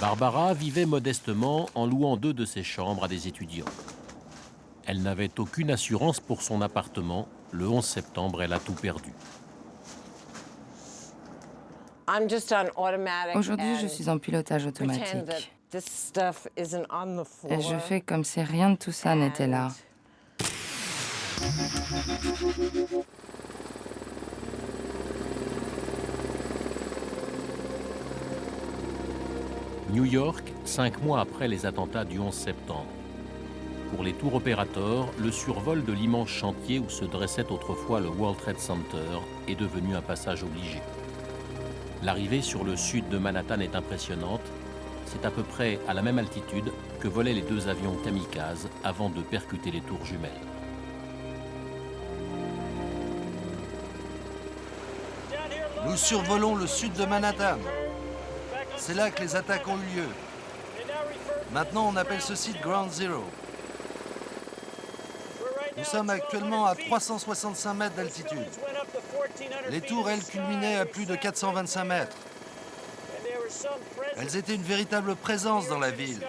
Barbara vivait modestement en louant 2 de ses chambres à des étudiants. Elle n'avait aucune assurance pour son appartement. Le 11 septembre, elle a tout perdu. Aujourd'hui, je suis en pilotage automatique. Et je fais comme si rien de tout ça n'était là. New York, 5 mois après les attentats du 11 septembre. Pour les tours opérateurs, le survol de l'immense chantier où se dressait autrefois le World Trade Center est devenu un passage obligé. L'arrivée sur le sud de Manhattan est impressionnante. C'est à peu près à la même altitude que volaient les 2 avions kamikazes avant de percuter les tours jumelles. Nous survolons le sud de Manhattan. C'est là que les attaques ont eu lieu. Maintenant, on appelle ce site Ground Zero. Nous sommes actuellement à 365 mètres d'altitude. Les tours, elles, culminaient à plus de 425 mètres. Elles étaient une véritable présence dans la ville.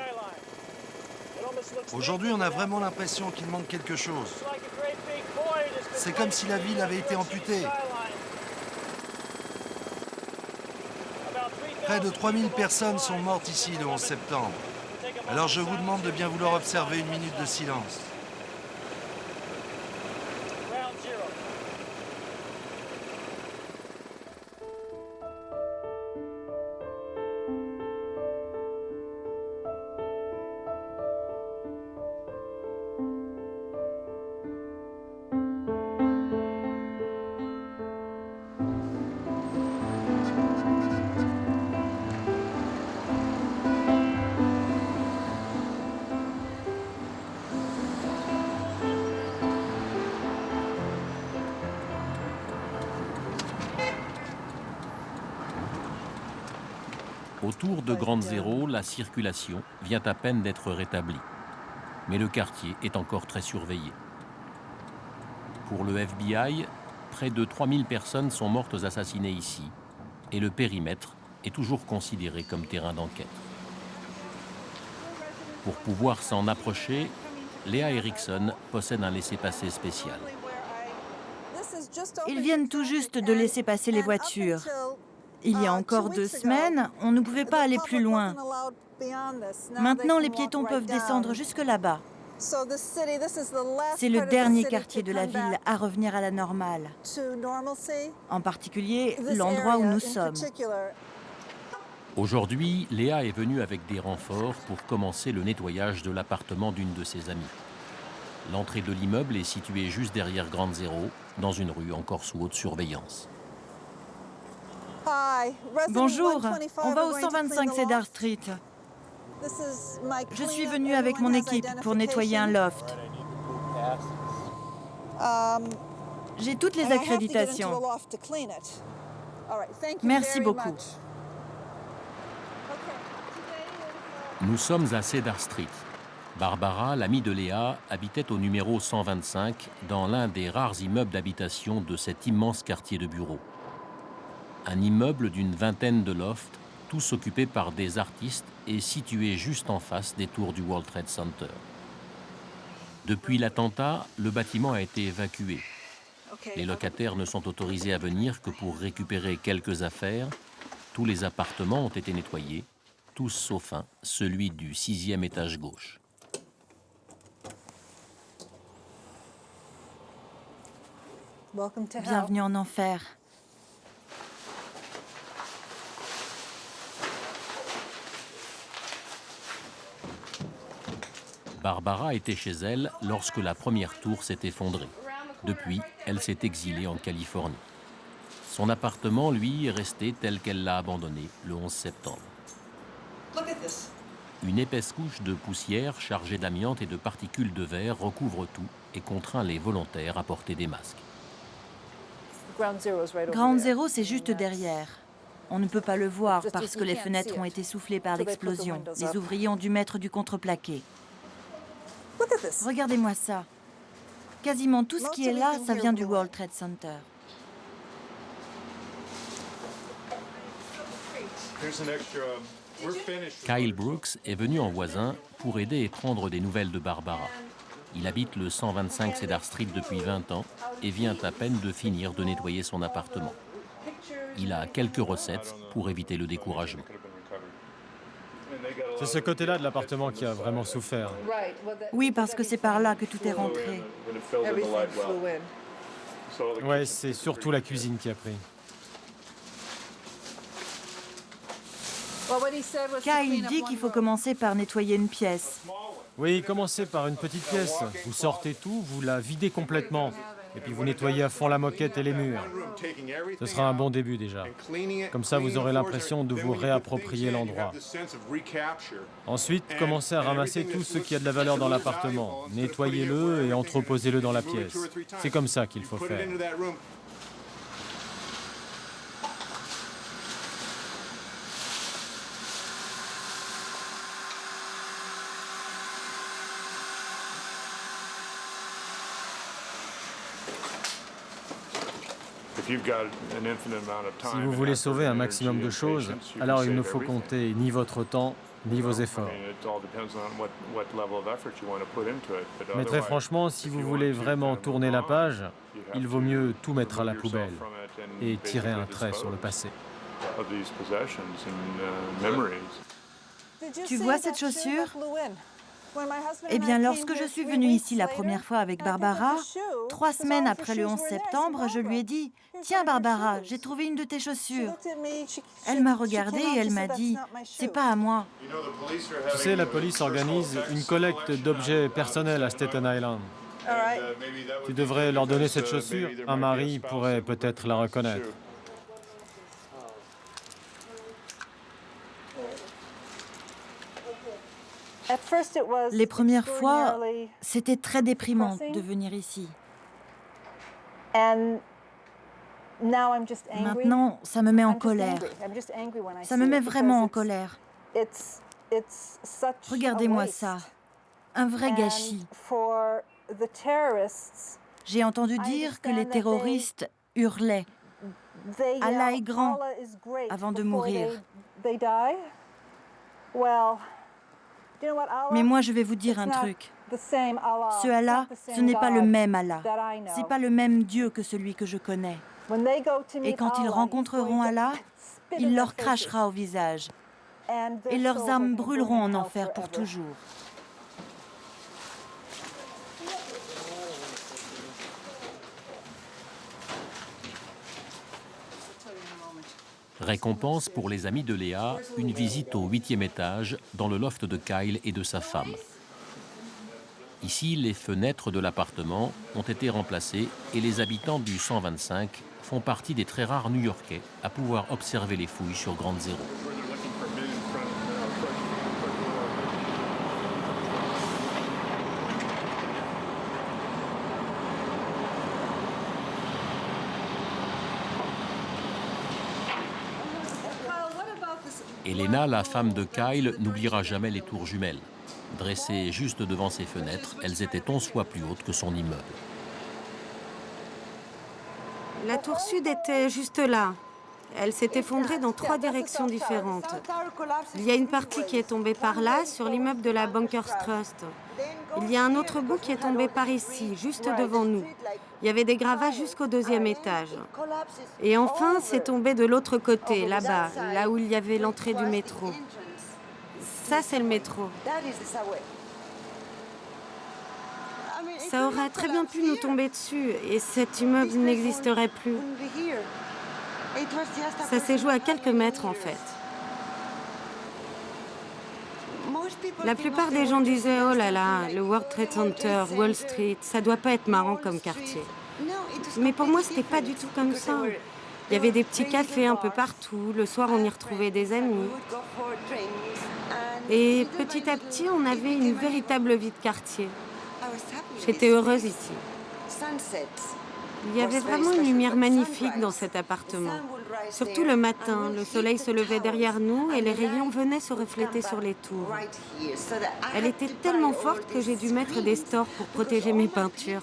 Aujourd'hui, on a vraiment l'impression qu'il manque quelque chose. C'est comme si la ville avait été amputée. Près de 3000 personnes sont mortes ici le 11 septembre. Alors je vous demande de bien vouloir observer une minute de silence. Autour de Ground Zero, la circulation vient à peine d'être rétablie. Mais le quartier est encore très surveillé. Pour le FBI, près de 3000 personnes sont mortes assassinées ici, et le périmètre est toujours considéré comme terrain d'enquête. Pour pouvoir s'en approcher, Léa Erickson possède un laissez-passer spécial. Ils viennent tout juste de laisser passer les voitures. Il y a encore 2 semaines, on ne pouvait pas aller plus loin. Maintenant, les piétons peuvent descendre jusque là-bas. C'est le dernier quartier de la ville à revenir à la normale. En particulier, l'endroit où nous sommes. Aujourd'hui, Léa est venue avec des renforts pour commencer le nettoyage de l'appartement d'une de ses amies. L'entrée de l'immeuble est située juste derrière Ground Zero, dans une rue encore sous haute surveillance. Bonjour, on va au 125 Cedar Street. Je suis venue avec mon équipe pour nettoyer un loft. J'ai toutes les accréditations. Merci beaucoup. Nous sommes à Cedar Street. Barbara, l'amie de Léa, habitait au numéro 125 dans l'un des rares immeubles d'habitation de cet immense quartier de bureaux. Un immeuble d'une vingtaine de lofts, tous occupés par des artistes et situés juste en face des tours du World Trade Center. Depuis l'attentat, le bâtiment a été évacué. Les locataires ne sont autorisés à venir que pour récupérer quelques affaires. Tous les appartements ont été nettoyés, tous sauf un, celui du 6e étage gauche. Bienvenue en enfer. Barbara était chez elle lorsque la première tour s'est effondrée. Depuis, elle s'est exilée en Californie. Son appartement, lui, est resté tel qu'elle l'a abandonné le 11 septembre. Une épaisse couche de poussière chargée d'amiante et de particules de verre recouvre tout et contraint les volontaires à porter des masques. Ground Zero, c'est juste derrière. On ne peut pas le voir parce que les fenêtres ont été soufflées par l'explosion. Les ouvriers ont dû mettre du contreplaqué. Regardez-moi ça. Quasiment tout ce qui est là, ça vient du World Trade Center. Kyle Brooks est venu en voisin pour aider et prendre des nouvelles de Barbara. Il habite le 125 Cedar Street depuis 20 ans et vient à peine de finir de nettoyer son appartement. Il a quelques recettes pour éviter le découragement. C'est ce côté-là de l'appartement qui a vraiment souffert. Oui, parce que c'est par là que tout est rentré. Ouais, c'est surtout la cuisine qui a pris. Kyle dit qu'il faut commencer par nettoyer une pièce. Oui, commencez par une petite pièce. Vous sortez tout, vous la videz complètement. Et puis vous nettoyez à fond la moquette et les murs. Ce sera un bon début déjà. Comme ça, vous aurez l'impression de vous réapproprier l'endroit. Ensuite, commencez à ramasser tout ce qui a de la valeur dans l'appartement. Nettoyez-le et entreposez-le dans la pièce. C'est comme ça qu'il faut faire. Si vous voulez sauver un maximum de choses, alors il ne faut compter ni votre temps, ni vos efforts. Mais très franchement, si vous voulez vraiment tourner la page, il vaut mieux tout mettre à la poubelle et tirer un trait sur le passé. Tu vois cette chaussure? Eh bien, lorsque je suis venue ici la première fois avec Barbara, 3 semaines après le 11 septembre, je lui ai dit « Tiens Barbara, j'ai trouvé une de tes chaussures. » Elle m'a regardée et elle m'a dit « C'est pas à moi. » Tu sais, la police organise une collecte d'objets personnels à Staten Island. Tu devrais leur donner cette chaussure. Un mari pourrait peut-être la reconnaître. Les premières fois, c'était très déprimant de venir ici. Maintenant, ça me met en colère. Ça me met vraiment en colère. Regardez-moi ça. Un vrai gâchis. J'ai entendu dire que les terroristes hurlaient « Allah est grand » avant de mourir. Mais moi, je vais vous dire un truc. Ce Allah, ce n'est pas le même Allah. Ce n'est pas le même Dieu que celui que je connais. Et quand ils rencontreront Allah, il leur crachera au visage. Et leurs âmes brûleront en enfer pour toujours. Récompense pour les amis de Léa, une visite au 8e étage dans le loft de Kyle et de sa femme. Ici, les fenêtres de l'appartement ont été remplacées et les habitants du 125 font partie des très rares New-Yorkais à pouvoir observer les fouilles sur Grande Zéro. Elena, la femme de Kyle, n'oubliera jamais les tours jumelles. Dressées juste devant ses fenêtres, elles étaient 11 fois plus hautes que son immeuble. La tour sud était juste là. Elle s'est effondrée dans 3 directions différentes. Il y a une partie qui est tombée par là, sur l'immeuble de la Bankers Trust. Il y a un autre bout qui est tombé par ici, juste devant nous. Il y avait des gravats jusqu'au 2e étage. Et enfin, c'est tombé de l'autre côté, là-bas, là où il y avait l'entrée du métro. Ça, c'est le métro. Ça aurait très bien pu nous tomber dessus et cet immeuble n'existerait plus. Ça s'est joué à quelques mètres, en fait. La plupart des gens disaient « Oh là là, le World Trade Center, Wall Street, ça doit pas être marrant comme quartier. » Mais pour moi, c'était pas du tout comme ça. Il y avait des petits cafés un peu partout. Le soir, on y retrouvait des amis. Et petit à petit, on avait une véritable vie de quartier. J'étais heureuse ici. Il y avait vraiment une lumière magnifique dans cet appartement. Surtout le matin, le soleil se levait derrière nous et les rayons venaient se refléter sur les tours. Elle était tellement forte que j'ai dû mettre des stores pour protéger mes peintures.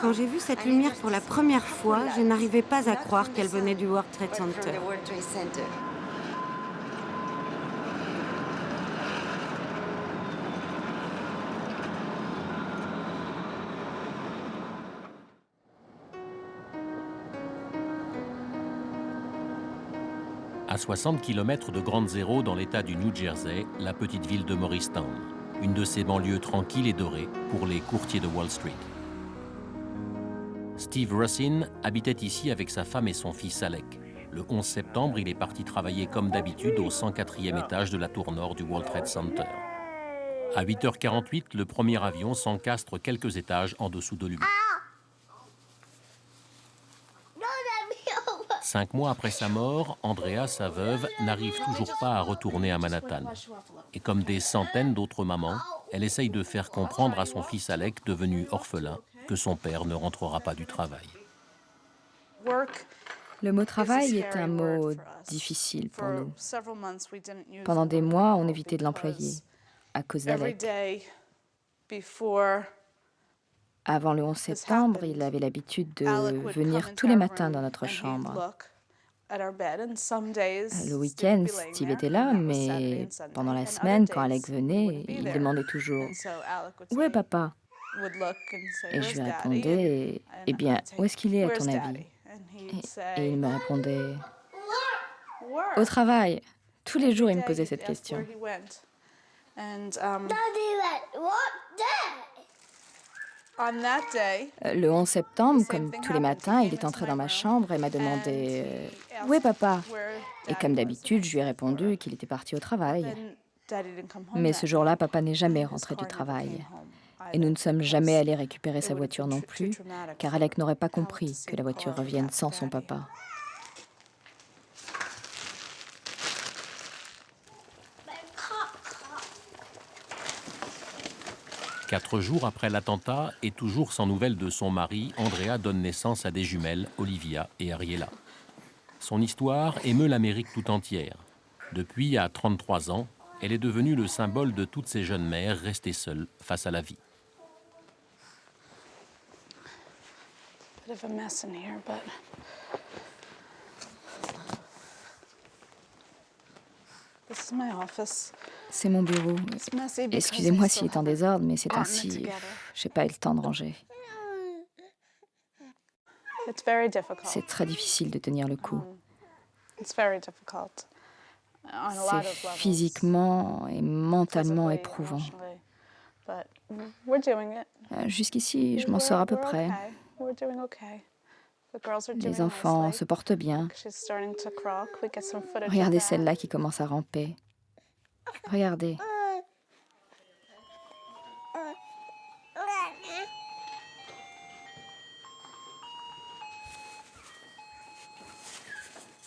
Quand j'ai vu cette lumière pour la première fois, je n'arrivais pas à croire qu'elle venait du World Trade Center. À 60 km de Ground Zero dans l'État du New Jersey, la petite ville de Morristown, une de ces banlieues tranquilles et dorées pour les courtiers de Wall Street. Steve Russin habitait ici avec sa femme et son fils Alec. Le 11 septembre, il est parti travailler comme d'habitude au 104e étage de la tour nord du World Trade Center. À 8h48, le premier avion s'encastre quelques étages en dessous de lui. 5 mois après sa mort, Andrea, sa veuve, n'arrive toujours pas à retourner à Manhattan. Et comme des centaines d'autres mamans, elle essaye de faire comprendre à son fils Alec, devenu orphelin, que son père ne rentrera pas du travail. Le mot travail est un mot difficile pour nous. Pendant des mois, on évitait de l'employer à cause d'Alec. Avant le 11 septembre, il avait l'habitude de venir tous les matins dans notre chambre. Le week-end, Steve était là, mais pendant la semaine, quand Alec venait, il demandait toujours « Où est papa ?» Et je lui répondais « Eh bien, où est-ce qu'il est à ton avis ?» Et il me répondait « Au travail !» Tous les jours, il me posait cette question. Le 11 septembre, comme tous les matins, il est entré dans ma chambre et m'a demandé « Où est papa ?» Et comme d'habitude, je lui ai répondu qu'il était parti au travail. Mais ce jour-là, papa n'est jamais rentré du travail. Et nous ne sommes jamais allés récupérer sa voiture non plus, car Alec n'aurait pas compris que la voiture revienne sans son papa. Quatre jours après l'attentat et toujours sans nouvelles de son mari, Andrea donne naissance à des jumelles, Olivia et Ariella. Son histoire émeut l'Amérique tout entière. Depuis, à 33 ans, elle est devenue le symbole de toutes ces jeunes mères restées seules face à la vie. C'est mon bureau. Excusez-moi s'il est en désordre, mais c'est ainsi. Je n'ai pas eu le temps de ranger. C'est très difficile de tenir le coup. C'est physiquement et mentalement éprouvant. Jusqu'ici, je m'en sors à peu près. Les enfants se portent bien. Regardez celle-là qui commence à ramper. Regardez.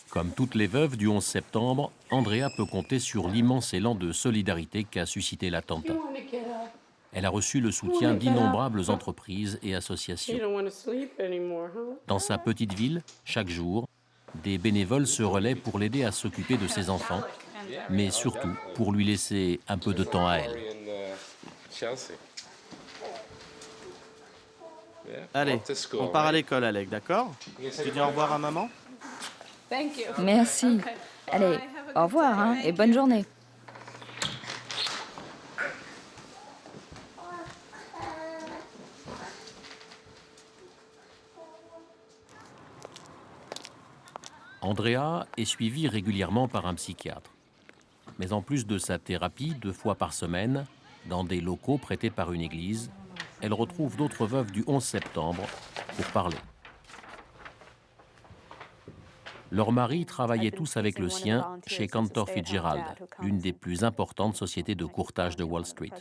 Comme toutes les veuves du 11 septembre, Andrea peut compter sur l'immense élan de solidarité qu'a suscité l'attentat. Elle a reçu le soutien d'innombrables entreprises et associations. Dans sa petite ville, chaque jour, des bénévoles se relaient pour l'aider à s'occuper de ses enfants, mais surtout pour lui laisser un peu de temps à elle. Allez, on part à l'école, Alec, d'accord? Tu dis au revoir à maman? Merci. Allez, au revoir hein, et bonne journée. Andrea est suivie régulièrement par un psychiatre. Mais en plus de sa thérapie 2 fois par semaine, dans des locaux prêtés par une église, elle retrouve d'autres veuves du 11 septembre pour parler. Leurs maris travaillaient tous avec le sien chez Cantor Fitzgerald, l'une des plus importantes sociétés de courtage de Wall Street.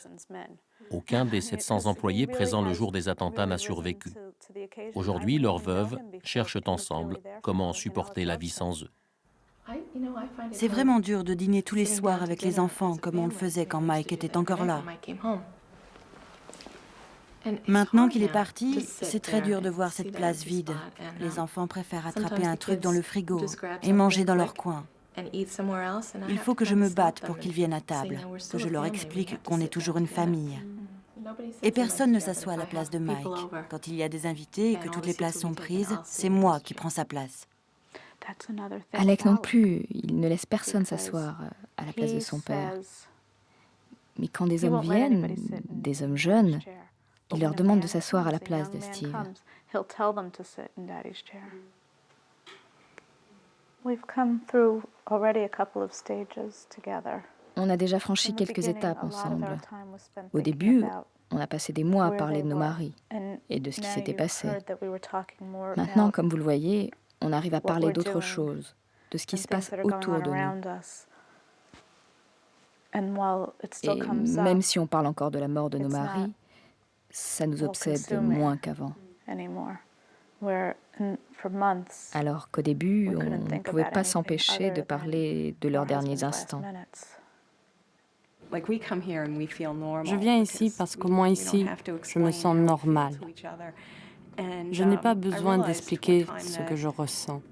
Aucun des 700 employés présents le jour des attentats n'a survécu. Aujourd'hui, leurs veuves cherchent ensemble comment supporter la vie sans eux. C'est vraiment dur de dîner tous les soirs avec les enfants, comme on le faisait quand Mike était encore là. Maintenant qu'il est parti, c'est très dur de voir cette place vide. Les enfants préfèrent attraper un truc dans le frigo et manger dans leur coin. Il faut que je me batte pour qu'ils viennent à table, que je leur explique qu'on est toujours une famille. Et personne ne s'assoit à la place de Mike. Quand il y a des invités et que toutes les places sont prises, c'est moi qui prends sa place. Alec non plus, il ne laisse personne s'asseoir à la place de son père. Mais quand des hommes viennent, des hommes jeunes, il leur demande de s'asseoir à la place de Steve. On a déjà franchi quelques étapes ensemble. Au début, on a passé des mois à parler de nos maris et de ce qui s'était passé. Maintenant, comme vous le voyez, on arrive à parler d'autre chose, de ce qui se passe autour de nous. Et même si on parle encore de la mort de nos maris, ça nous obsède moins qu'avant. Alors qu'au début, on ne pouvait pas s'empêcher de parler de leurs derniers instants. Je viens ici parce qu'au moins ici, je me sens normale. Je n'ai pas besoin d'expliquer ce que je ressens.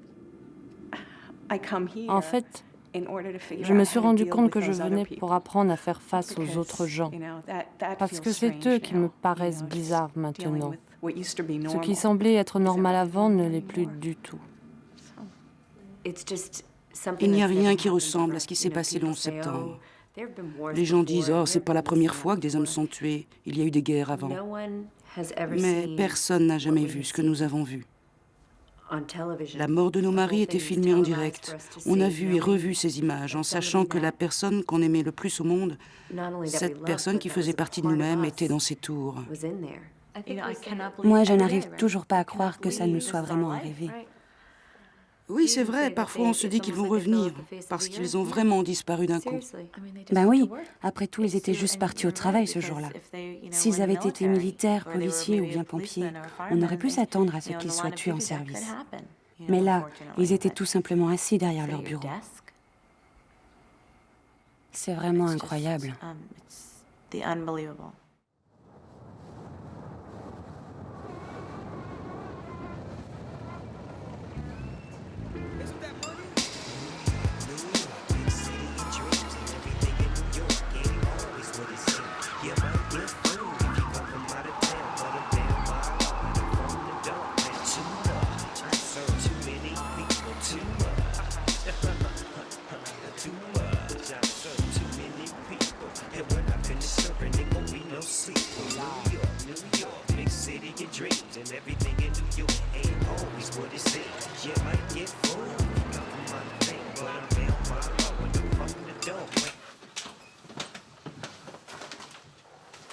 En fait, je me suis rendu compte que je venais pour apprendre à faire face aux autres gens, parce que c'est eux qui me paraissent bizarres maintenant. Ce qui semblait être normal avant ne l'est plus du tout. Il n'y a rien qui ressemble à ce qui s'est passé le 11 septembre. Les gens disent « Oh, c'est pas la première fois que des hommes sont tués. Il y a eu des guerres avant. » Mais personne n'a jamais vu ce que nous avons vu. La mort de nos maris était filmée en direct. On a vu et revu ces images en sachant que la personne qu'on aimait le plus au monde, cette personne qui faisait partie de nous-mêmes, était dans ces tours. Moi, je n'arrive toujours pas à croire que ça nous soit vraiment arrivé. Oui, c'est vrai, parfois on se dit qu'ils vont revenir, parce qu'ils ont vraiment disparu d'un coup. Ben oui, après tout, ils étaient juste partis au travail ce jour-là. S'ils avaient été militaires, policiers ou bien pompiers, on aurait pu s'attendre à ce qu'ils soient tués en service. Mais là, ils étaient tout simplement assis derrière leur bureau. C'est vraiment incroyable.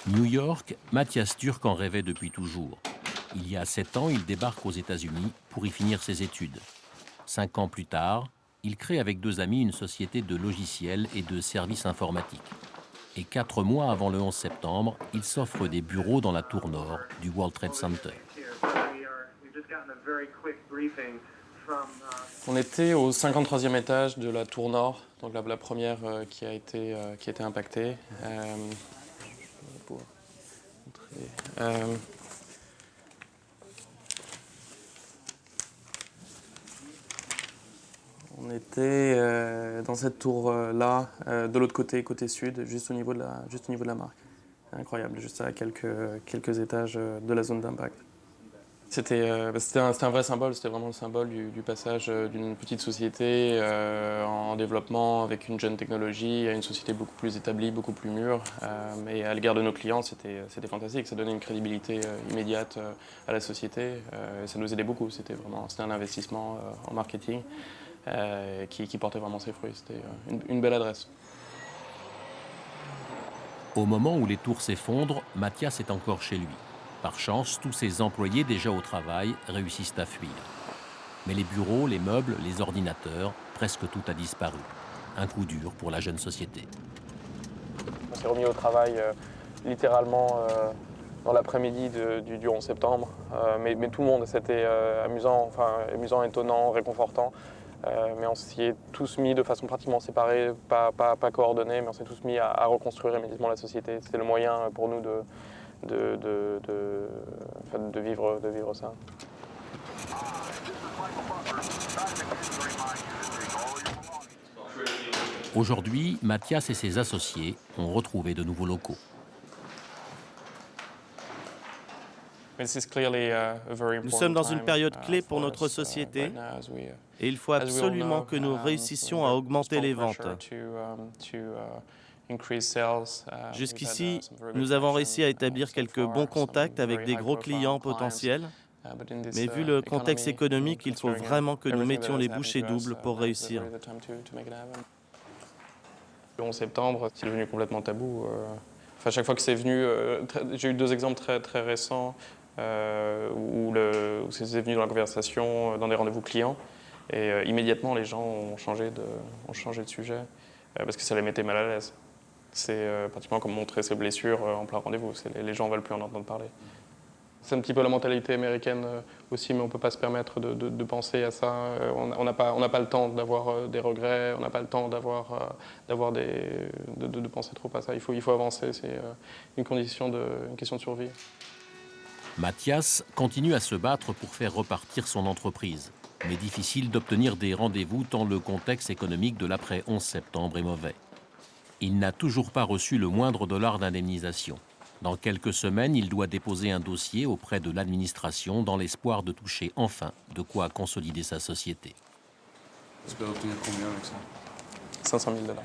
New York, Matthias Turk en rêvait depuis toujours. Il y a 7 ans, il débarque aux États-Unis pour y finir ses études. 5 ans plus tard, il crée avec 2 amis une société de logiciels et de services informatiques. Et 4 mois avant le 11 septembre, il s'offre des bureaux dans la tour nord du World Trade Center. On était au 53e étage de la tour nord, donc la première qui a été impactée. On était dans cette tour-là, de l'autre côté, côté sud, juste au niveau de la marque. Incroyable, juste à quelques étages de la zone d'impact. C'était un vrai symbole, c'était vraiment le symbole du passage d'une petite société en développement avec une jeune technologie à une société beaucoup plus établie, beaucoup plus mûre. Mais à l'égard de nos clients, c'était fantastique, ça donnait une crédibilité immédiate à la société. Ça nous aidait beaucoup, c'était un investissement en marketing qui portait vraiment ses fruits. C'était une belle adresse. Au moment où les tours s'effondrent, Matthias est encore chez lui. Par chance, tous ses employés déjà au travail réussissent à fuir. Mais les bureaux, les meubles, les ordinateurs, presque tout a disparu. Un coup dur pour la jeune société. On s'est remis au travail littéralement dans l'après-midi du 11 septembre. Mais tout le monde, c'était amusant, étonnant, réconfortant. Mais on s'y est tous mis de façon pratiquement séparée, pas coordonnée, mais on s'est tous mis à reconstruire immédiatement la société. C'était le moyen pour nous de vivre ça. Aujourd'hui, Matthias et ses associés ont retrouvé de nouveaux locaux. Nous sommes dans une période clé pour notre société et il faut absolument que nous réussissions à augmenter les ventes. Jusqu'ici, nous avons réussi à établir quelques bons contacts avec des gros clients potentiels. Mais vu le contexte économique, il faut vraiment que nous mettions les bouchées doubles pour réussir. Le 11 septembre, c'est devenu complètement tabou. Enfin, chaque fois que c'est venu, j'ai eu 2 exemples très récents où c'est venu dans la conversation, dans des rendez-vous clients. Et immédiatement, les gens ont changé de sujet parce que ça les mettait mal à l'aise. C'est pratiquement comme montrer ses blessures en plein rendez-vous. Les gens ne veulent plus en entendre parler. C'est un petit peu la mentalité américaine aussi, mais on ne peut pas se permettre de penser à ça. On n'a pas le temps d'avoir des regrets, on n'a pas le temps de penser trop à ça. Il faut avancer, c'est une question de survie. Mathias continue à se battre pour faire repartir son entreprise. Mais difficile d'obtenir des rendez-vous tant le contexte économique de l'après 11 septembre est mauvais. Il n'a toujours pas reçu le moindre dollar d'indemnisation. Dans quelques semaines, il doit déposer un dossier auprès de l'administration dans l'espoir de toucher enfin de quoi consolider sa société. Tu peux obtenir combien avec ça? 500 000 $.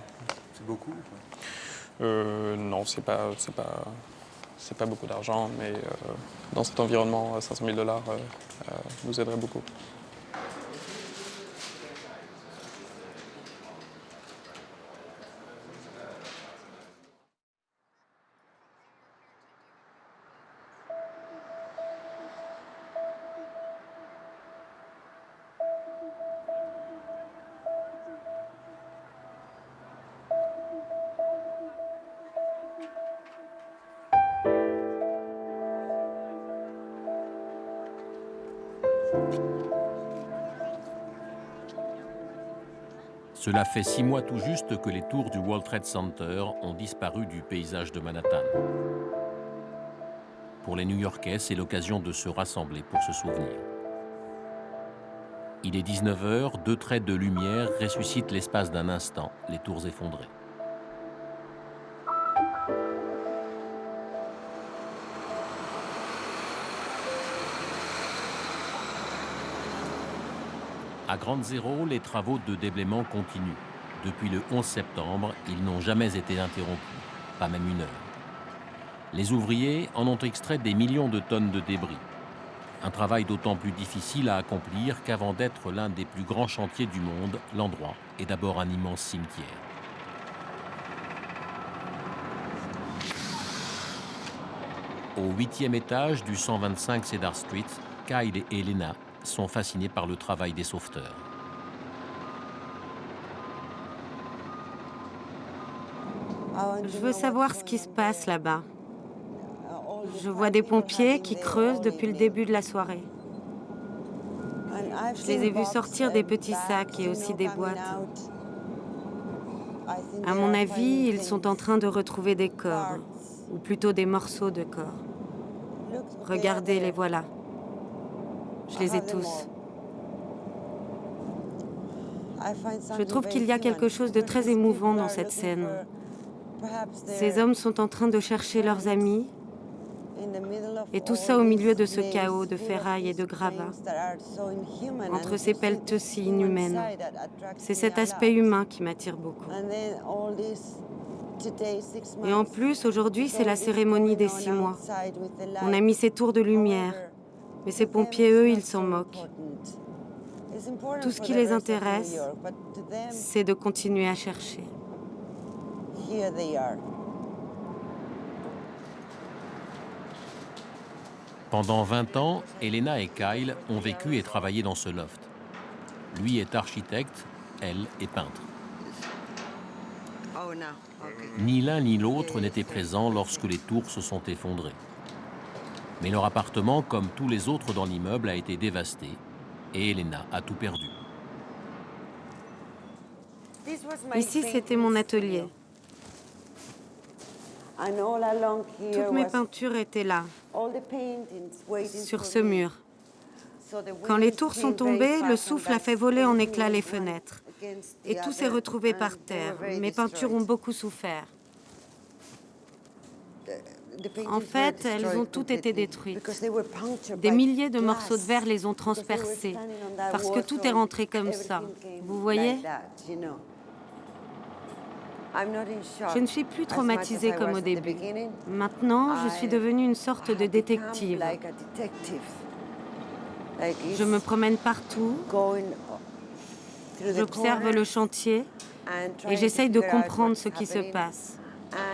C'est beaucoup? Non, c'est pas beaucoup d'argent, mais dans cet environnement, 500 000 $ nous aiderait beaucoup. Cela fait 6 mois tout juste que les tours du World Trade Center ont disparu du paysage de Manhattan. Pour les New-Yorkais, c'est l'occasion de se rassembler pour se souvenir. Il est 19h, 2 traits de lumière ressuscitent l'espace d'un instant les tours effondrées. À Ground Zero, les travaux de déblaiement continuent. Depuis le 11 septembre, ils n'ont jamais été interrompus, pas même une heure. Les ouvriers en ont extrait des millions de tonnes de débris. Un travail d'autant plus difficile à accomplir qu'avant d'être l'un des plus grands chantiers du monde, l'endroit est d'abord un immense cimetière. Au 8e étage du 125 Cedar Street, Kyle et Elena sont fascinés par le travail des sauveteurs. Je veux savoir ce qui se passe là-bas. Je vois des pompiers qui creusent depuis le début de la soirée. Je les ai vus sortir des petits sacs et aussi des boîtes. À mon avis, ils sont en train de retrouver des corps, ou plutôt des morceaux de corps. Regardez, les voilà. Je les ai tous. Je trouve qu'il y a quelque chose de très émouvant dans cette scène. Ces hommes sont en train de chercher leurs amis, et tout ça au milieu de ce chaos de ferraille et de gravats, entre ces pelleteuses si inhumaines. C'est cet aspect humain qui m'attire beaucoup. Et en plus, aujourd'hui, c'est la cérémonie des 6 mois. On a mis ces tours de lumière, mais ces pompiers, eux, ils s'en moquent. Tout ce qui les intéresse, c'est de continuer à chercher. Pendant 20 ans, Elena et Kyle ont vécu et travaillé dans ce loft. Lui est architecte, elle est peintre. Ni l'un ni l'autre n'étaient présents lorsque les tours se sont effondrées. Mais leur appartement, comme tous les autres dans l'immeuble, a été dévasté et Elena a tout perdu. Ici, c'était mon atelier. Toutes mes peintures étaient là, sur ce mur. Quand les tours sont tombées, le souffle a fait voler en éclats les fenêtres. Et tout s'est retrouvé par terre. Mes peintures ont beaucoup souffert. En fait, elles ont toutes été détruites. Des milliers de morceaux de verre les ont transpercées, parce que tout est rentré comme ça. Vous voyez ? Je ne suis plus traumatisée comme au début. Maintenant, je suis devenue une sorte de détective. Je me promène partout, j'observe le chantier et j'essaye de comprendre ce qui se passe.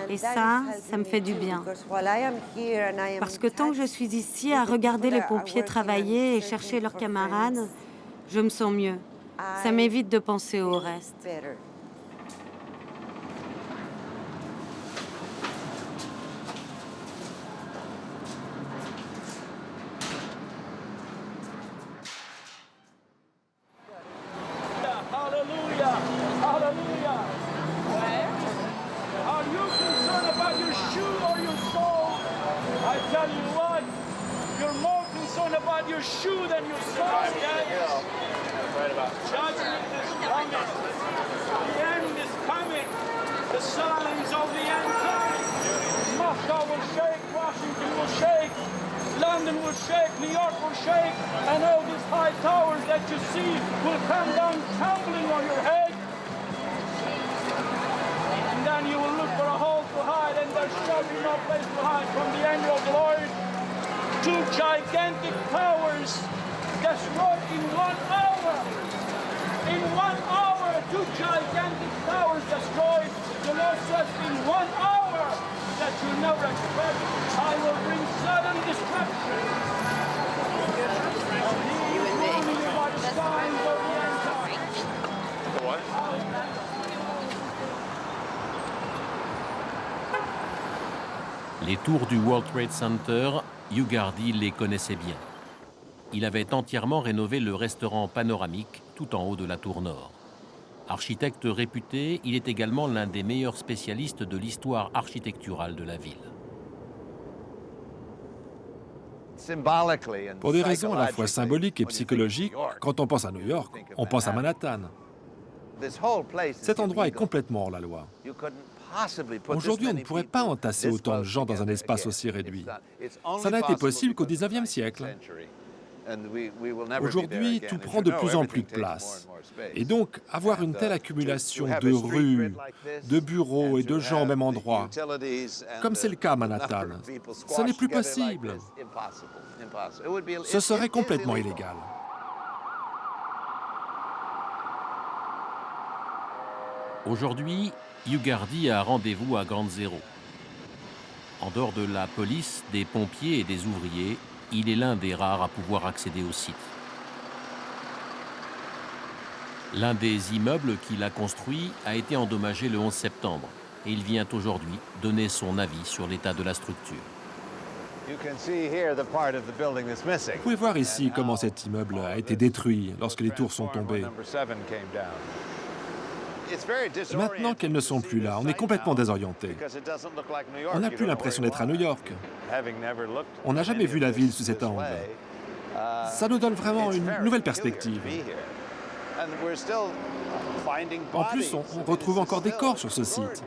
Et ça me fait du bien. Parce que tant que je suis ici à regarder les pompiers travailler et chercher leurs camarades, je me sens mieux. Ça m'évite de penser au reste. London will shake, New York will shake, and all these high towers that you see will come down tumbling on your head. And then you will look for a hole to hide, and there shall be no place to hide from the angel of the Lord. Two gigantic towers destroyed in 1 hour. In 1 hour, two gigantic towers destroyed. The Lord says in 1 hour that you never expect, I will bring sudden destruction. Les tours du World Trade Center, Hugh Gardy les connaissait bien. Il avait entièrement rénové le restaurant panoramique tout en haut de la tour nord. Architecte réputé, il est également l'un des meilleurs spécialistes de l'histoire architecturale de la ville. Pour des raisons à la fois symboliques et psychologiques, quand on pense à New York, on pense à Manhattan. Cet endroit est complètement hors la loi. Aujourd'hui, on ne pourrait pas entasser autant de gens dans un espace aussi réduit. Ça n'a été possible qu'au XIXe siècle. Aujourd'hui, tout prend de plus en plus de place. Et donc, avoir une telle accumulation de rues, de bureaux et de gens au même endroit, comme c'est le cas à Manhattan, ça n'est plus possible. Ce serait complètement illégal. Aujourd'hui, Hugh Gardy a rendez-vous à Ground Zero. En dehors de la police, des pompiers et des ouvriers, il est l'un des rares à pouvoir accéder au site. L'un des immeubles qu'il a construit a été endommagé le 11 septembre et il vient aujourd'hui donner son avis sur l'état de la structure. Vous pouvez voir ici comment cet immeuble a été détruit lorsque les tours sont tombées. Maintenant qu'elles ne sont plus là, on est complètement désorienté. On n'a plus l'impression d'être à New York. On n'a jamais vu la ville sous cet angle. Ça nous donne vraiment une nouvelle perspective. En plus, on retrouve encore des corps sur ce site.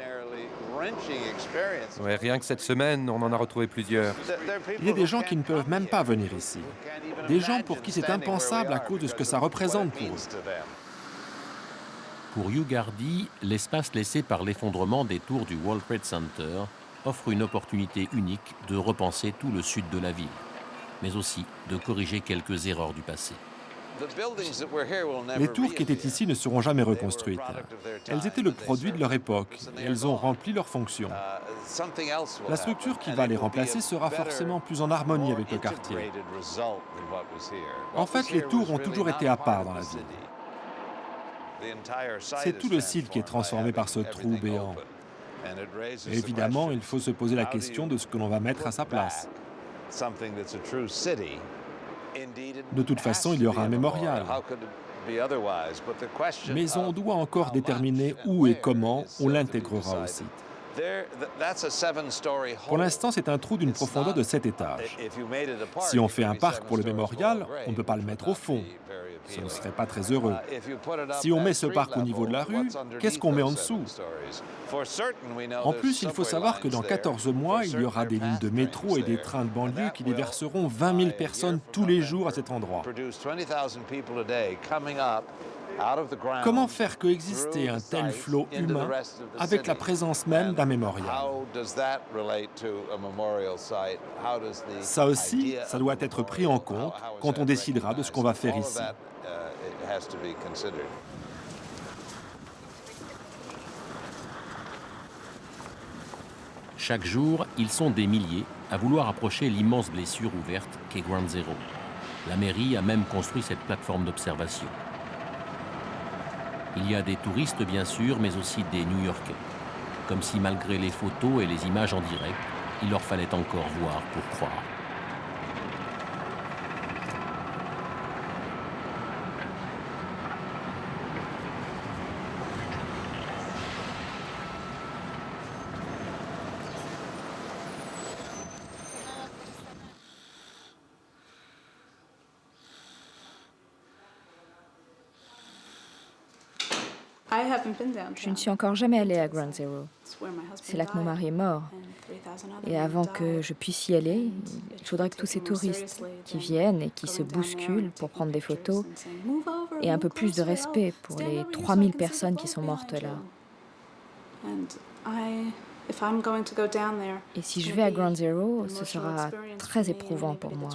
Ouais, rien que cette semaine, on en a retrouvé plusieurs. Il y a des gens qui ne peuvent même pas venir ici. Des gens pour qui c'est impensable à cause de ce que ça représente pour eux. Pour Hugh Gardy, l'espace laissé par l'effondrement des tours du World Trade Center offre une opportunité unique de repenser tout le sud de la ville, mais aussi de corriger quelques erreurs du passé. Les tours qui étaient ici ne seront jamais reconstruites. Elles étaient le produit de leur époque et elles ont rempli leur fonction. La structure qui va les remplacer sera forcément plus en harmonie avec le quartier. En fait, les tours ont toujours été à part dans la ville. C'est tout le site qui est transformé par ce trou béant. Et évidemment, il faut se poser la question de ce que l'on va mettre à sa place. De toute façon, il y aura un mémorial. Mais on doit encore déterminer où et comment on l'intégrera au site. Pour l'instant, c'est un trou d'une profondeur de 7 étages. Si on fait un parc pour le mémorial, on ne peut pas le mettre au fond. Ce ne serait pas très heureux. Si on met ce parc au niveau de la rue, qu'est-ce qu'on met en dessous? En plus, il faut savoir que dans 14 mois, il y aura des lignes de métro et des trains de banlieue qui déverseront 20 000 personnes tous les jours à cet endroit. Comment faire coexister un tel flot humain avec la présence même d'un mémorial? Ça aussi, ça doit être pris en compte quand on décidera de ce qu'on va faire ici. Chaque jour, ils sont des milliers à vouloir approcher l'immense blessure ouverte qu'est Ground Zero. La mairie a même construit cette plateforme d'observation. Il y a des touristes bien sûr, mais aussi des New-Yorkais. Comme si malgré les photos et les images en direct, il leur fallait encore voir pour croire. Je ne suis encore jamais allée à Ground Zero. C'est là que mon mari est mort. Et avant que je puisse y aller, il faudrait que tous ces touristes qui viennent et qui se bousculent pour prendre des photos aient un peu plus de respect pour les 3000 personnes qui sont mortes là. Et si je vais à Ground Zero, ce sera très éprouvant pour moi.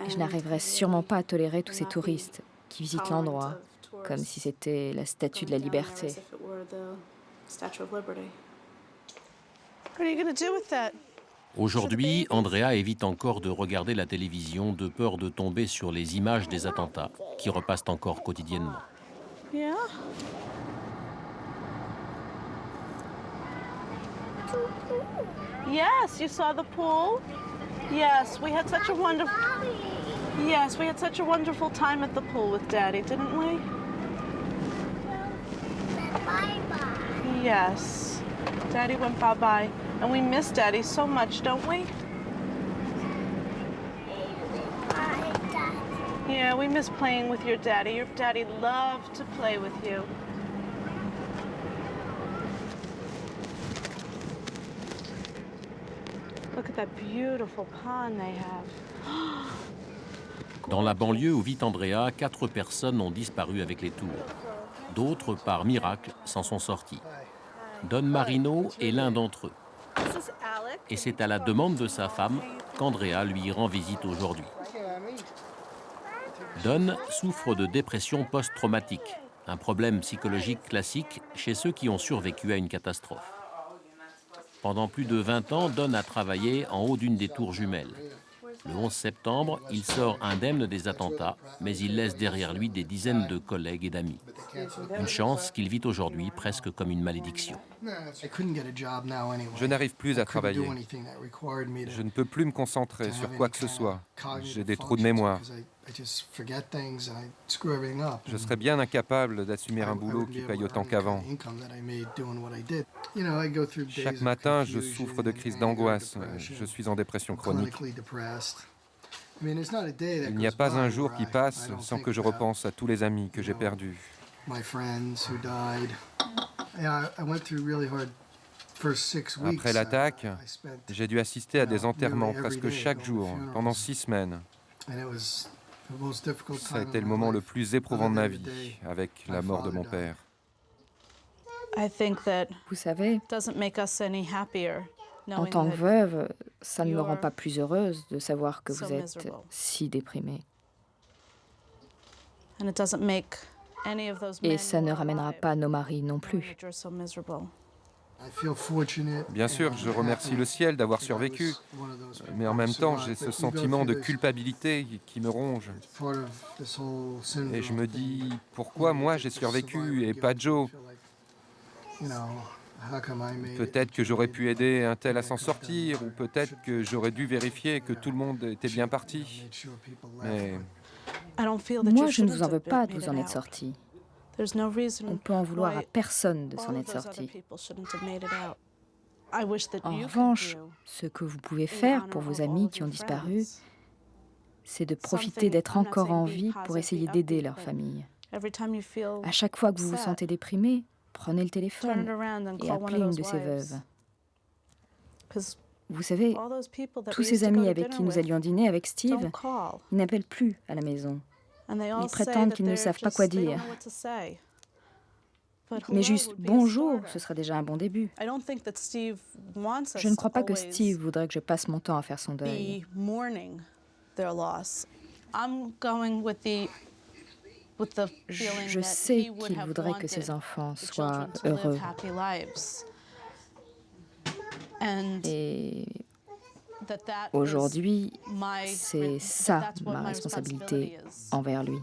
Et je n'arriverai sûrement pas à tolérer tous ces touristes qui visitent l'endroit, comme si c'était la statue de la liberté. Aujourd'hui, Andrea évite encore de regarder la télévision de peur de tomber sur les images des attentats qui repassent encore quotidiennement. Yeah. Yes, you saw the pool? Yes, we had such a wonderful time at the pool with Daddy, didn't we? Bye-bye. Yes. Daddy went bye-bye. And we miss Daddy so much, don't we? Bye, Daddy. Yeah, we miss playing with your daddy. Your daddy loved to play with you. Look at that beautiful pond they have. Dans la banlieue où vit Andrea, 4 personnes ont disparu avec les tours. D'autres, par miracle, s'en sont sortis. Don Marino est l'un d'entre eux. Et c'est à la demande de sa femme qu'Andrea lui rend visite aujourd'hui. Don souffre de dépression post-traumatique, un problème psychologique classique chez ceux qui ont survécu à une catastrophe. Pendant plus de 20 ans, Don a travaillé en haut d'une des tours jumelles. Le 11 septembre, il sort indemne des attentats, mais il laisse derrière lui des dizaines de collègues et d'amis. Une chance qu'il vit aujourd'hui presque comme une malédiction. Je n'arrive plus à travailler. Je ne peux plus me concentrer sur quoi que ce soit. J'ai des trous de mémoire. Je serais bien incapable d'assumer un boulot qui paye autant qu'avant. Chaque matin, je souffre de crises d'angoisse. Je suis en dépression chronique. Il n'y a pas un jour qui passe sans que je repense à tous les amis que j'ai perdus. Après l'attaque, j'ai dû assister à des enterrements presque chaque jour, pendant 6 semaines. Ça a été le moment le plus éprouvant de ma vie, avec la mort de mon père. Vous savez, en tant que veuve, ça ne me rend pas plus heureuse de savoir que vous êtes si déprimée. Et ça ne ramènera pas nos maris non plus. Bien sûr, je remercie le ciel d'avoir survécu, mais en même temps, j'ai ce sentiment de culpabilité qui me ronge. Et je me dis, pourquoi moi j'ai survécu et pas Joe? Peut-être que j'aurais pu aider un tel à s'en sortir, ou peut-être que j'aurais dû vérifier que tout le monde était bien parti. Mais... Moi, je ne vous en veux pas de vous en être sortis. On peut en vouloir à personne de s'en être sorti. En revanche, ce que vous pouvez faire pour vos amis qui ont disparu, c'est de profiter d'être encore en vie pour essayer d'aider leur famille. À chaque fois que vous vous sentez déprimé, prenez le téléphone et appelez une de ces veuves. Vous savez, tous ces amis avec qui nous allions dîner avec Steve, ils n'appellent plus à la maison. Ils prétendent qu'ils ne savent pas quoi dire. Mais juste bonjour, ce serait déjà un bon début. Je ne crois pas que Steve voudrait que je passe mon temps à faire son deuil. Je sais qu'il voudrait que ses enfants soient heureux. Et aujourd'hui, c'est ça ma responsabilité envers lui.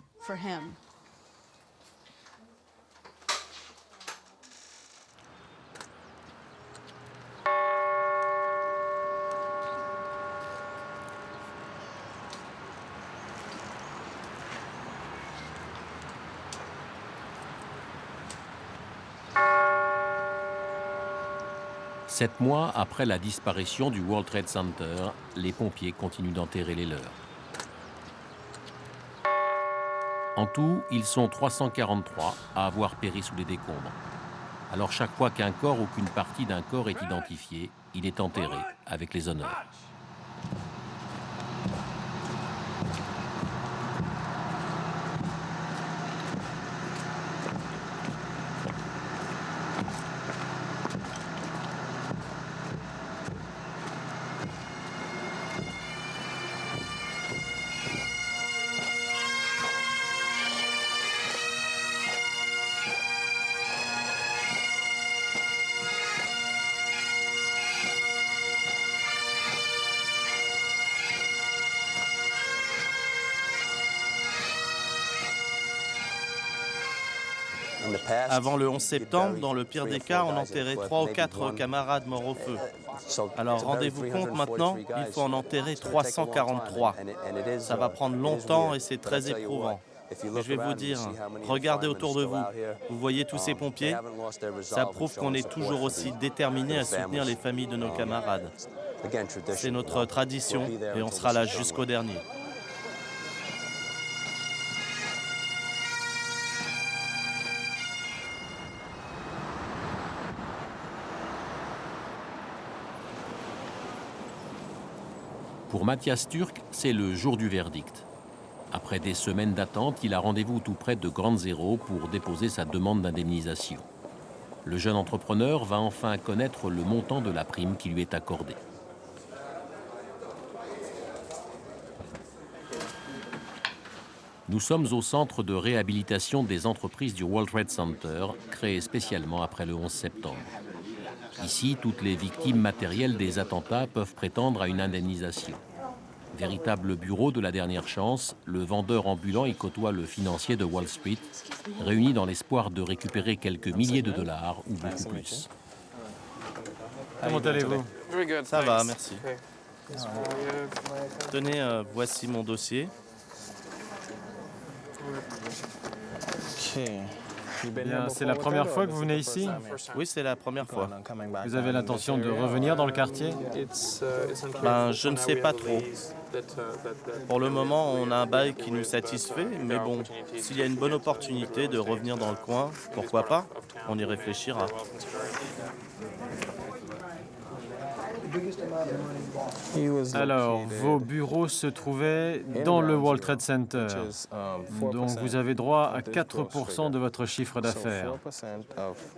Sept mois après la disparition du World Trade Center, les pompiers continuent d'enterrer les leurs. En tout, ils sont 343 à avoir péri sous les décombres. Alors chaque fois qu'un corps ou qu'une partie d'un corps est identifié, il est enterré avec les honneurs. Avant le 11 septembre, dans le pire des cas, on enterrait 3 ou 4 camarades morts au feu. Alors rendez-vous compte maintenant, il faut en enterrer 343. Ça va prendre longtemps et c'est très éprouvant. Mais je vais vous dire, regardez autour de vous. Vous voyez tous ces pompiers? Ça prouve qu'on est toujours aussi déterminés à soutenir les familles de nos camarades. C'est notre tradition et on sera là jusqu'au dernier. Pour Mathias Turk, c'est le jour du verdict. Après des semaines d'attente, il a rendez-vous tout près de Grande Zéro pour déposer sa demande d'indemnisation. Le jeune entrepreneur va enfin connaître le montant de la prime qui lui est accordée. Nous sommes au centre de réhabilitation des entreprises du World Trade Center, créé spécialement après le 11 septembre. Ici, toutes les victimes matérielles des attentats peuvent prétendre à une indemnisation. Véritable bureau de la dernière chance, le vendeur ambulant y côtoie le financier de Wall Street, réuni dans l'espoir de récupérer quelques milliers de dollars ou beaucoup plus. Comment allez-vous? Ça va, merci. Tenez, voici mon dossier. Bien, c'est la première fois que vous venez ici? Oui, c'est la première fois. Vous avez l'intention de revenir dans le quartier? Je ne sais pas trop. Pour le moment, on a un bail qui nous satisfait, mais bon, s'il y a une bonne opportunité de revenir dans le coin, pourquoi pas? On y réfléchira. Alors, vos bureaux se trouvaient dans le World Trade Center. Donc, vous avez droit à 4% de votre chiffre d'affaires.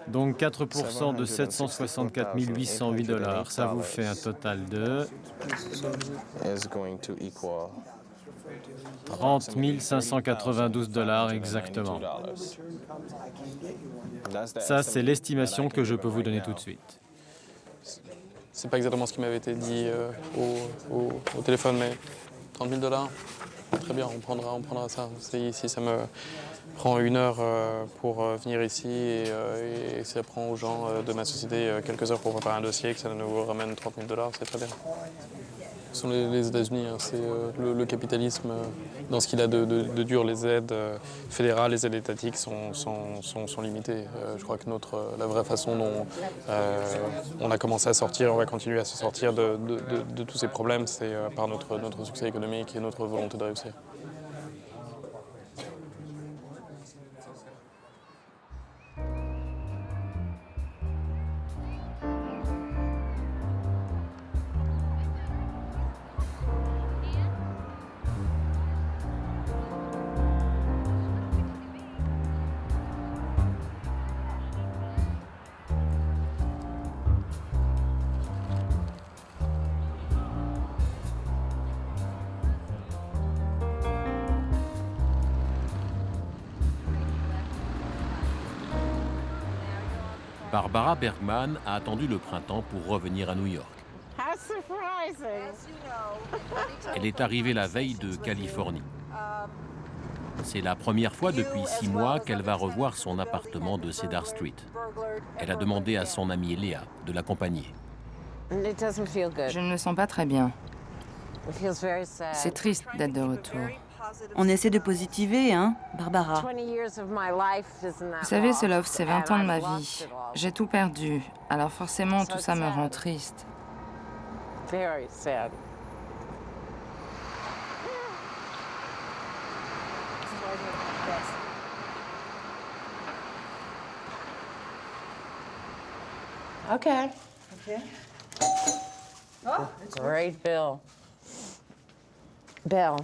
Donc, 4% de 764 808 $. Ça vous fait un total de 30 592 $ exactement. Ça, c'est l'estimation que je peux vous donner tout de suite. C'est pas exactement ce qui m'avait été dit au téléphone, mais 30 000 $. Très bien, on prendra ça. Si ça me prend 1 heure pour venir ici et ça prend aux gens de ma société quelques heures pour préparer un dossier, que ça nous ramène 30 000 $, c'est très bien. Ce sont les États-Unis, hein, c'est le capitalisme dans ce qu'il a de dur. Les aides fédérales, les aides étatiques sont limitées. Je crois que la vraie façon dont on a commencé à sortir, on va continuer à se sortir de tous ces problèmes, c'est par notre succès économique et notre volonté de réussir. Barbara Bergman a attendu le printemps pour revenir à New York. Elle est arrivée la veille de Californie. C'est la première fois depuis 6 mois qu'elle va revoir son appartement de Cedar Street. Elle a demandé à son amie Léa de l'accompagner. Je ne me sens pas très bien. C'est triste d'être de retour. On essaie de positiver, hein, Barbara? Vous savez, ce loft, c'est 20 ans de ma vie. J'ai tout perdu, alors forcément tout ça me rend triste. Okay. Oh, great, Bill. Bill.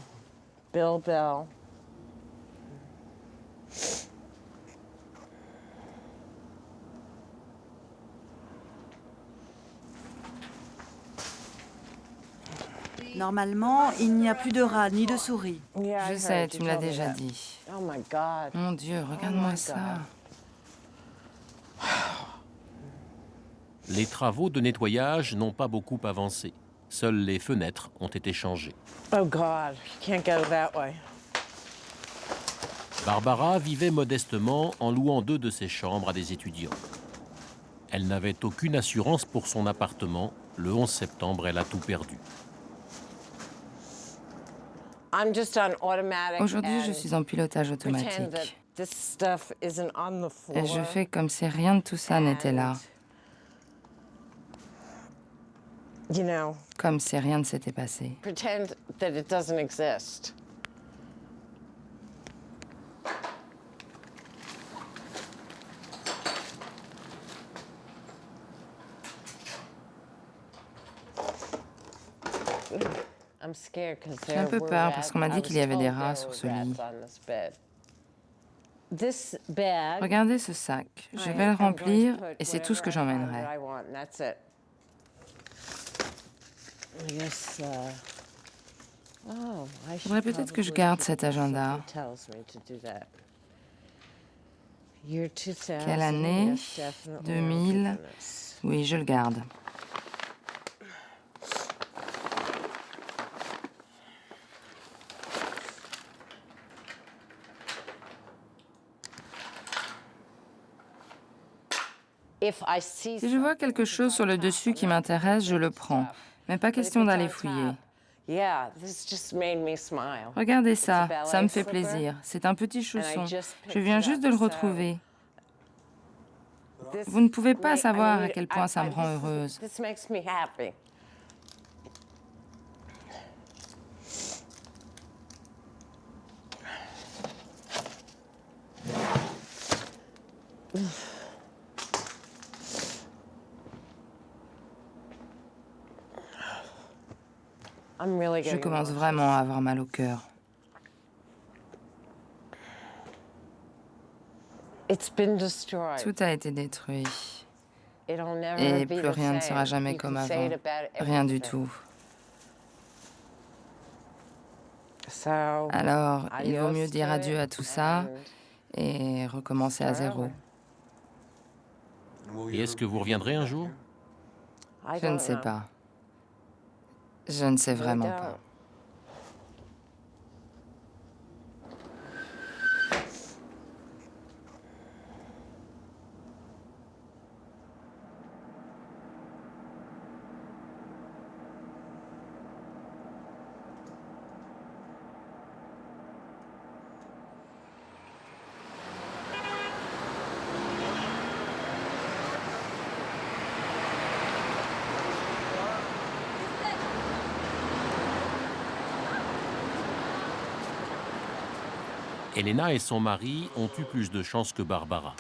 Normalement, il n'y a plus de rats ni de souris. Je sais, tu me l'as déjà dit. Mon Dieu, regarde-moi ça. Les travaux de nettoyage n'ont pas beaucoup avancé. Seules les fenêtres ont été changées. Oh God, you can't go that way. Barbara vivait modestement en louant 2 de ses chambres à des étudiants. Elle n'avait aucune assurance pour son appartement. Le 11 septembre, elle a tout perdu. Aujourd'hui, je suis en pilotage automatique. Et je fais comme si rien de tout ça n'était là. Comme si rien ne s'était passé. Pretend that it doesn't exist. J'ai un peu peur parce qu'on m'a dit qu'il y avait des rats sur ce lit. Regardez ce sac. Je vais le remplir et c'est tout ce que j'emmènerai. Il faudrait peut-être que je garde cet agenda. Quelle année? 2000. Oui, je le garde. Si je vois quelque chose sur le dessus qui m'intéresse, je le prends. Mais pas question d'aller fouiller. Regardez ça, ça me fait plaisir. C'est un petit chausson. Je viens juste de le retrouver. Vous ne pouvez pas savoir à quel point ça me rend heureuse. Je commence vraiment à avoir mal au cœur. Tout a été détruit. Et plus rien ne sera jamais comme avant. Rien du tout. Alors, il vaut mieux dire adieu à tout ça et recommencer à zéro. Et est-ce que vous reviendrez un jour? Je ne sais pas. Je ne sais vraiment pas. Elena et son mari ont eu plus de chance que Barbara.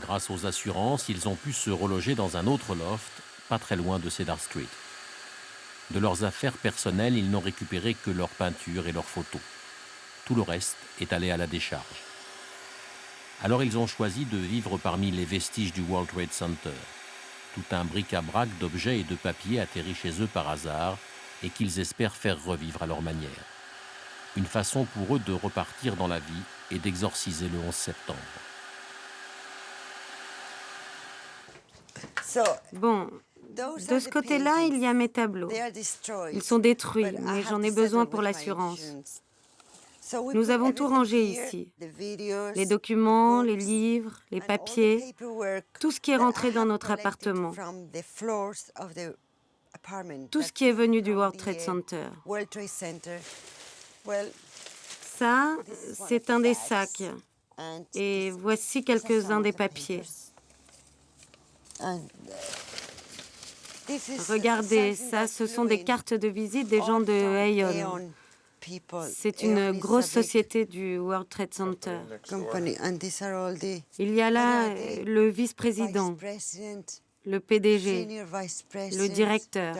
Grâce aux assurances, ils ont pu se reloger dans un autre loft, pas très loin de Cedar Street. De leurs affaires personnelles, ils n'ont récupéré que leurs peintures et leurs photos. Tout le reste est allé à la décharge. Alors ils ont choisi de vivre parmi les vestiges du World Trade Center. Tout un bric-à-brac d'objets et de papiers atterris chez eux par hasard et qu'ils espèrent faire revivre à leur manière. Une façon pour eux de repartir dans la vie et d'exorciser le 11 septembre. Bon, de ce côté-là, il y a mes tableaux. Ils sont détruits, mais j'en ai besoin pour l'assurance. Nous avons tout rangé ici. Les documents, les livres, les papiers, tout ce qui est rentré dans notre appartement. Tout ce qui est venu du World Trade Center. Ça, c'est un des sacs. Et voici quelques-uns des papiers. Regardez, ça, ce sont des cartes de visite des gens de Aeon. C'est une grosse société du World Trade Center. Il y a là le vice-président, le PDG, le directeur.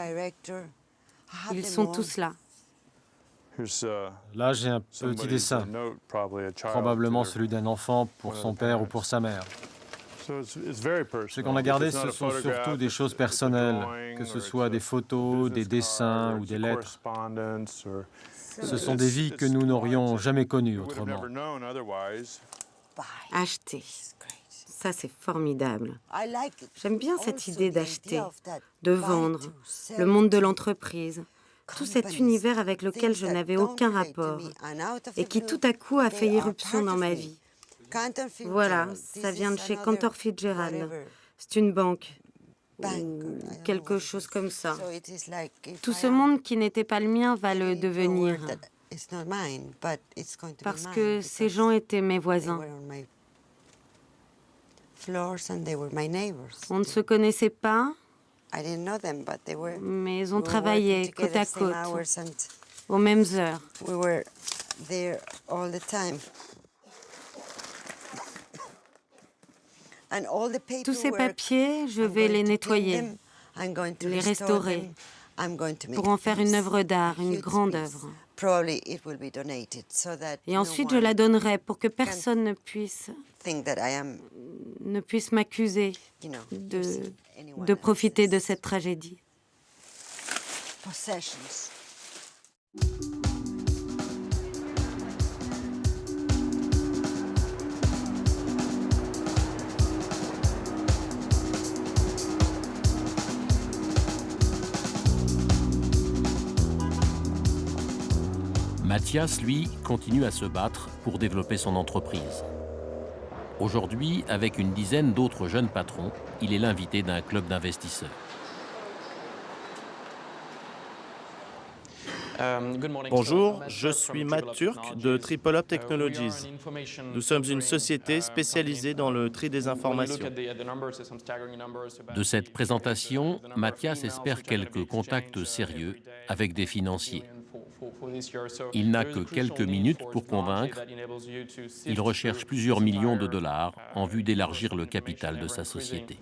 Ils sont tous là. Là, j'ai un petit dessin, probablement celui d'un enfant pour son père ou pour sa mère. Ce qu'on a gardé, ce sont surtout des choses personnelles, que ce soit des photos, des dessins ou des lettres. Ce sont des vies que nous n'aurions jamais connues autrement. Acheter. Ça, c'est formidable. J'aime bien cette idée d'acheter, de vendre, le monde de l'entreprise, tout cet univers avec lequel je n'avais aucun rapport et qui tout à coup a fait irruption dans ma vie. Voilà, ça vient de chez Cantor Fitzgerald. C'est une banque, ou quelque chose comme ça. Tout ce monde qui n'était pas le mien va le devenir, parce que ces gens étaient mes voisins. On ne se connaissait pas, mais on travaillait côte à côte, aux mêmes heures. Tous ces papiers, je vais les nettoyer, les restaurer, pour en faire une œuvre d'art, une grande œuvre. Et ensuite, je la donnerai pour que personne ne puisse m'accuser de profiter de cette tragédie. Mathias, lui, continue à se battre pour développer son entreprise. Aujourd'hui, avec une dizaine d'autres jeunes patrons, il est l'invité d'un club d'investisseurs. Bonjour, je suis Matt Turk de Triple Up Technologies. Nous sommes une société spécialisée dans le tri des informations. De cette présentation, Mathias espère quelques contacts sérieux avec des financiers. Il n'a que quelques minutes pour convaincre. Il recherche plusieurs millions de dollars en vue d'élargir le capital de sa société.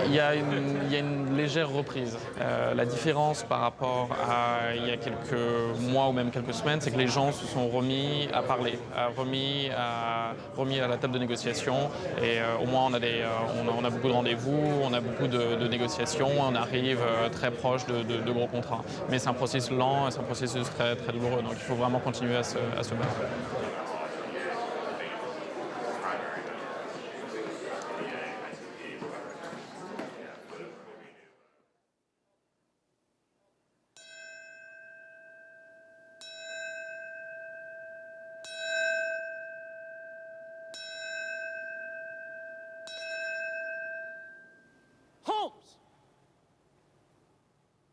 Il y a une légère reprise. La différence par rapport à il y a quelques mois ou même quelques semaines, c'est que les gens se sont remis à parler, remis à la table de négociation. Et au moins, on a beaucoup de rendez-vous, on a beaucoup de négociations, on arrive très proche de gros contrats. Mais c'est un processus lent, c'est un processus très, très douloureux. Donc il faut vraiment continuer à se battre.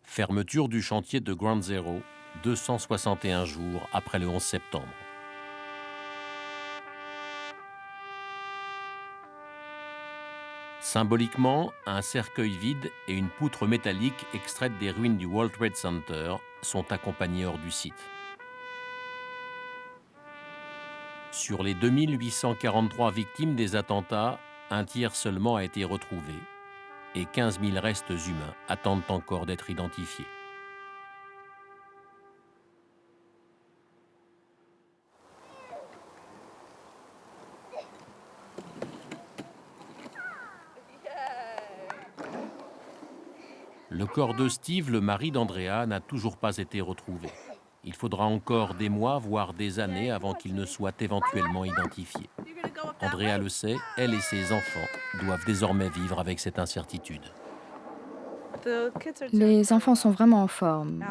Fermeture du chantier de Ground Zero, 261 jours après le 11 septembre. Symboliquement, un cercueil vide et une poutre métallique extraite des ruines du World Trade Center sont accompagnés hors du site. Sur les 2843 victimes des attentats, un tiers seulement a été retrouvé et 15 000 restes humains attendent encore d'être identifiés. Le corps de Steve, le mari d'Andrea, n'a toujours pas été retrouvé. Il faudra encore des mois, voire des années, avant qu'il ne soit éventuellement identifié. Andrea le sait, elle et ses enfants doivent désormais vivre avec cette incertitude. Les enfants sont vraiment en forme.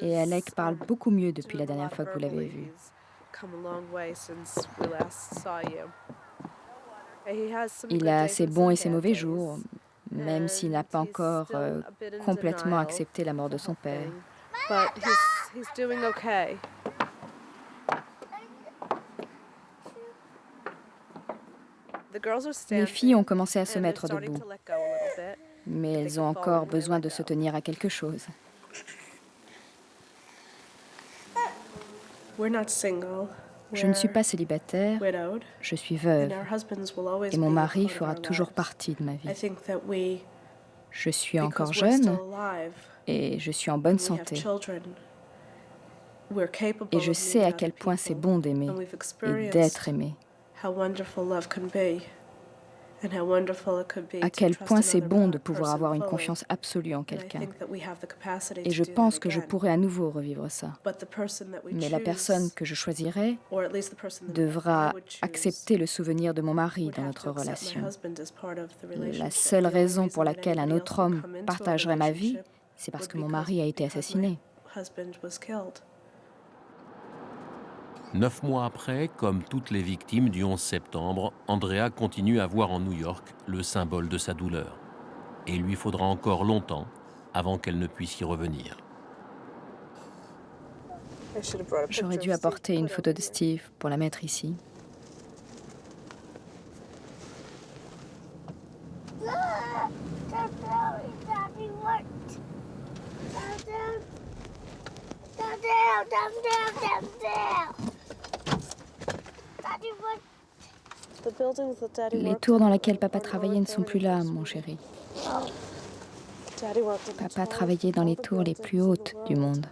Et Alec parle beaucoup mieux depuis la dernière fois que vous l'avez vu. Il a ses bons et ses mauvais jours, même s'il n'a pas encore complètement accepté la mort de son père. Les filles ont commencé à se mettre debout, mais elles ont encore besoin de se tenir à quelque chose. Je ne suis pas célibataire, je suis veuve, et mon mari fera toujours partie de ma vie. Je suis encore jeune et je suis en bonne santé. Et je sais à quel point c'est bon d'aimer et d'être aimé. À quel point c'est bon de pouvoir avoir une confiance absolue en quelqu'un. Et je pense que je pourrais à nouveau revivre ça. Mais la personne que je choisirai devra accepter le souvenir de mon mari dans notre relation. La seule raison pour laquelle un autre homme partagerait ma vie, c'est parce que mon mari a été assassiné. 9 mois après, comme toutes les victimes du 11 septembre, Andrea continue à voir en New York le symbole de sa douleur. Et il lui faudra encore longtemps avant qu'elle ne puisse y revenir. J'aurais dû apporter une photo de Steve pour la mettre ici. Les tours dans lesquelles papa travaillait ne sont plus là, mon chéri. Papa travaillait dans les tours les plus hautes du monde.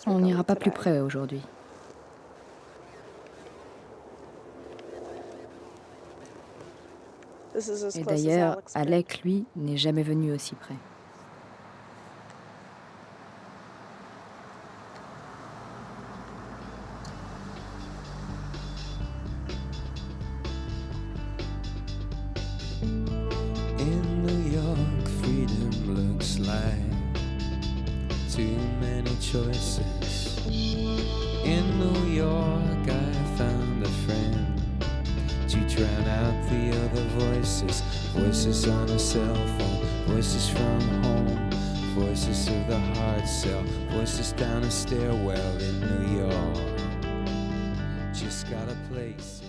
On n'ira pas plus près aujourd'hui. Et d'ailleurs, Alec, lui, n'est jamais venu aussi près. In New York, freedom looks like too many choices. In New York, I found a friend to drown out the other voices. Voices on a cell phone, voices from home, voices of the hard sell, voices down a stairwell in New York. Just got a place.